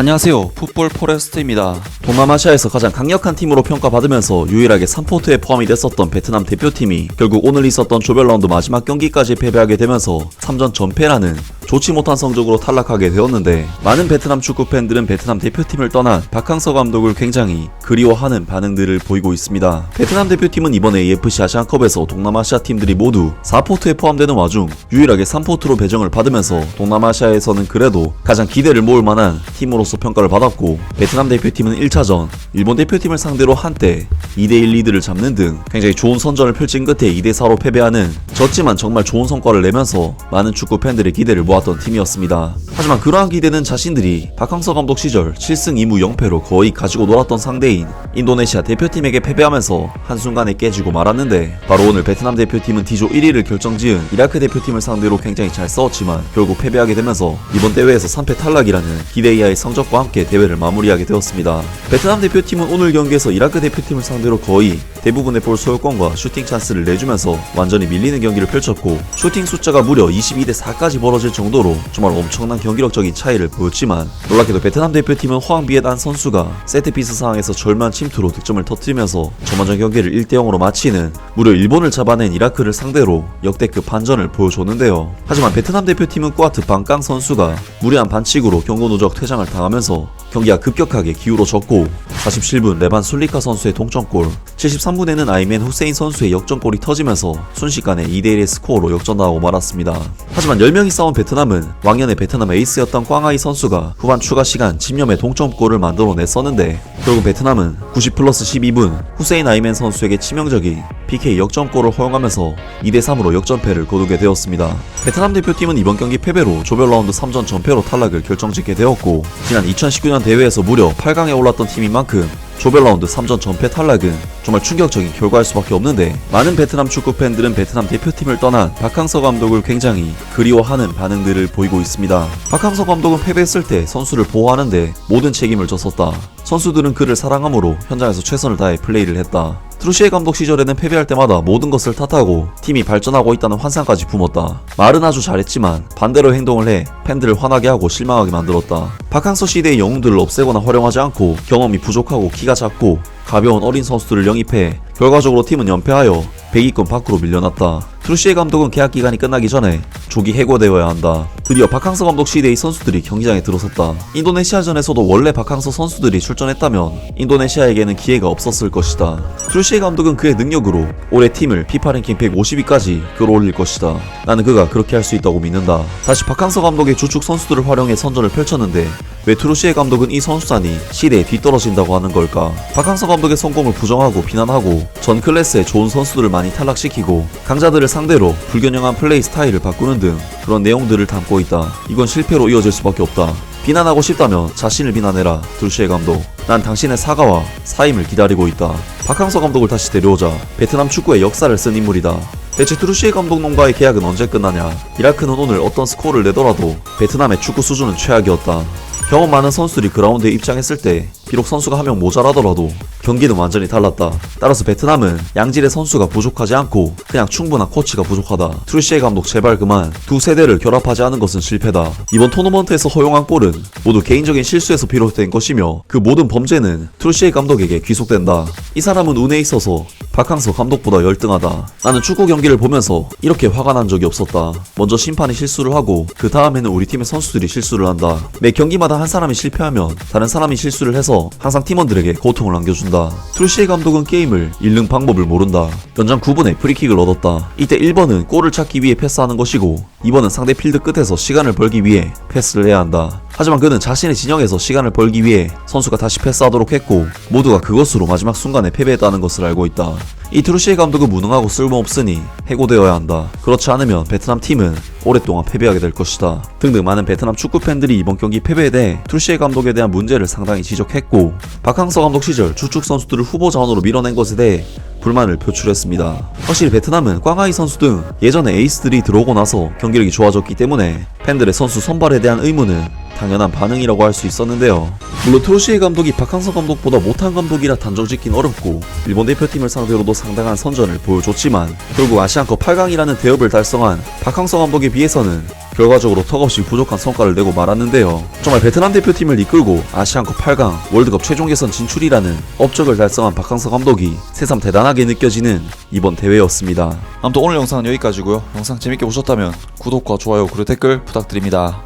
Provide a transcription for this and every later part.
안녕하세요, 풋볼 포레스트입니다. 동남아시아에서 가장 강력한 팀으로 평가받으면서 유일하게 3포트에 포함이 됐었던 베트남 대표팀이 결국 오늘 있었던 조별 라운드 마지막 경기까지 패배하게 되면서 3전 전패라는 좋지 못한 성적으로 탈락하게 되었는데, 많은 베트남 축구 팬들은 베트남 대표팀을 떠난 박항서 감독을 굉장히 그리워하는 반응들을 보이고 있습니다. 베트남 대표팀은 이번에 AFC 아시안컵에서 동남아시아 팀들이 모두 4포트에 포함되는 와중 유일하게 3포트로 배정을 받으면서 동남아시아에서는 그래도 가장 기대를 모을 만한 팀으로서 평가를 받았고, 베트남 대표팀은 1차전 일본 대표팀을 상대로 한때 2대1 리드를 잡는 등 굉장히 좋은 선전을 펼친 끝에 2대4로 패배하는, 졌지만 정말 좋은 성과를 내면서 많은 축구 팬들의 기대를 모았던 팀이었습니다. 하지만 그러한 기대는 자신들이 박항서 감독 시절 7승 2무 0패로 거의 가지고 놀았던 상대인 인도네시아 대표팀에게 패배하면서 한순간에 깨지고 말았는데, 바로 오늘 베트남 대표팀은 D조 1위를 결정지은 이라크 대표팀을 상대로 굉장히 잘 싸웠지만 결국 패배하게 되면서 이번 대회에서 3패 탈락이라는 기대 이하의 성적과 함께 대회를 마무리하게 되었습니다. 베트남 대표팀은 오늘 경기에서 이라크 대표팀을 상대로 거의 대부분의 볼 소유권과 슈팅 찬스를 내주면서 완전히 밀리는 경기를 펼쳤고, 슈팅 숫자가 무려 22대4까지 벌어질 정도로 정말 엄청난 경기력적인 차이를 보였지만, 놀랍게도 베트남 대표팀은 호ang 비엣 안 선수가 세트피스 상황에서 절묘한 침투로 득점을 터뜨리면서 전반전 경기를 1대0으로 마치는, 무려 일본을 잡아낸 이라크를 상대로 역대급 반전을 보여줬는데요. 하지만 베트남 대표팀은 꾸아트 방깡 선수가 무리한 반칙으로 경고 누적 퇴장을 당하면서 경기가 급격하게 기울어졌고, 47분 레반 술리카 선수의 동점골, 73분에는 아이멘 후세인 선수의 역전골이 터지면서 순식간에 2대1의 스코어로 역전당하고 말았습니다. 하지만 10명이 싸운 베트남은 왕년의 베트남 에이스였던 꽝아이 선수가 후반 추가 시간 집념의 동점골을 만들어냈었는데, 결국 베트남은 90+12분 후세인 아이멘 선수에게 치명적인 PK 역전골을 허용하면서 2대3으로 역전패를 거두게 되었습니다. 베트남 대표팀은 이번 경기 패배로 조별 라운드 3전 전패로 탈락을 결정짓게 되었고, 지난 2019년 대회에서 무려 8강에 올랐던 팀인 만큼 조별 라운드 3전 전패 탈락은 정말 충격적인 결과일 수밖에 없는데, 많은 베트남 축구 팬들은 베트남 대표팀을 떠난 박항서 감독을 굉장히 그리워하는 반응들을 보이고 있습니다. 박항서 감독은 패배했을 때 선수를 보호하는데 모든 책임을 졌었다. 선수들은 그를 사랑하므로 현장에서 최선을 다해 플레이를 했다. 트루시에 감독 시절에는 패배할 때마다 모든 것을 탓하고 팀이 발전하고 있다는 환상까지 품었다. 말은 아주 잘했지만 반대로 행동을 해 팬들을 화나게 하고 실망하게 만들었다. 박항서 시대의 영웅들을 없애거나 활용하지 않고 경험이 부족하고 키가 작고 가벼운 어린 선수들을 영입해 결과적으로 팀은 연패하여 100위권 밖으로 밀려났다. 트루시에 감독은 계약 기간이 끝나기 전에 조기 해고되어야 한다. 드디어 박항서 감독 시대의 선수들이 경기장에 들어섰다. 인도네시아전에서도 원래 박항서 선수들이 출전했다면 인도네시아에게는 기회가 없었을 것이다. 트루시에 감독은 그의 능력으로 올해 팀을 피파 랭킹 150위까지 끌어올릴 것이다. 나는 그가 그렇게 할 수 있다고 믿는다. 다시 박항서 감독의 주축 선수들을 활용해 선전을 펼쳤는데, 왜 트루시에 감독은 이 선수단이 시대에 뒤떨어진다고 하는 걸까? 박항서 감독의 성공을 부정하고 비난하고 전 클래스의 좋은 선수들을 많이 탈락시키고 강자들을 상대로 불균형한 플레이 스타일을 바꾸는 등 그런 내용들을 담고 있다. 이건 실패로 이어질 수밖에 없다. 비난하고 싶다면 자신을 비난해라, 트루시에 감독. 난 당신의 사과와 사임을 기다리고 있다. 박항서 감독을 다시 데려오자. 베트남 축구의 역사를 쓴 인물이다. 대체 트루시에 감독님과의 계약은 언제 끝나냐? 이라크는 오늘 어떤 스코어를 내더라도 베트남의 축구 수준은 최악이었다. 경험 많은 선수들이 그라운드에 입장했을 때 비록 선수가 한 명 모자라더라도 경기는 완전히 달랐다. 따라서 베트남은 양질의 선수가 부족하지 않고 그냥 충분한 코치가 부족하다. 트루시에 감독 제발 그만. 두 세대를 결합하지 않은 것은 실패다. 이번 토너먼트에서 허용한 골은 모두 개인적인 실수에서 비롯된 것이며 그 모든 범죄는 트루시에 감독에게 귀속된다. 이 사람은 운에 있어서 박항서 감독보다 열등하다. 나는 축구 경기를 보면서 이렇게 화가 난 적이 없었다. 먼저 심판이 실수를 하고 그 다음에는 우리 팀의 선수들이 실수를 한다. 매 경기마다 한 사람이 실패하면 다른 사람이 실수를 해서 항상 팀원들에게 고통을 안겨준다. 트루시에 감독은 게임을 읽는 방법을 모른다. 연장 9분에 프리킥을 얻었다. 이때 1번은 골을 찾기 위해 패스하는 것이고 2번은 상대 필드 끝에서 시간을 벌기 위해 패스를 해야 한다. 하지만 그는 자신의 진영에서 시간을 벌기 위해 선수가 다시 패스하도록 했고 모두가 그것으로 마지막 순간에 패배했다는 것을 알고 있다. 이 트루시에 감독은 무능하고 쓸모없으니 해고되어야 한다. 그렇지 않으면 베트남 팀은 오랫동안 패배하게 될 것이다. 등등 많은 베트남 축구 팬들이 이번 경기 패배에 대해 트루시에 감독에 대한 문제를 상당히 지적했고, 박항서 감독 시절 주축 선수들을 후보 자원으로 밀어낸 것에 대해 불만을 표출했습니다. 확실히 베트남은 꽝아이 선수 등 예전에 에이스들이 들어오고 나서 경기력이 좋아졌기 때문에 팬들의 선수 선발에 대한 의무는 당연한 반응이라고 할 수 있었는데요. 물론 트로시에 감독이 박항서 감독보다 못한 감독이라 단정짓긴 어렵고 일본 대표팀을 상대로도 상당한 선전을 보여줬지만 결국 아시안컵 8강이라는 대업을 달성한 박항서 감독에 비해서는 결과적으로 턱없이 부족한 성과를 내고 말았는데요. 정말 베트남 대표팀을 이끌고 아시안컵 8강, 월드컵 최종 예선 진출이라는 업적을 달성한 박항서 감독이 새삼 대단하게 느껴지는 이번 대회였습니다. 아무튼 오늘 영상은 여기까지고요. 영상 재밌게 보셨다면 구독과 좋아요 그리고 댓글 부탁드립니다.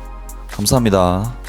감사합니다.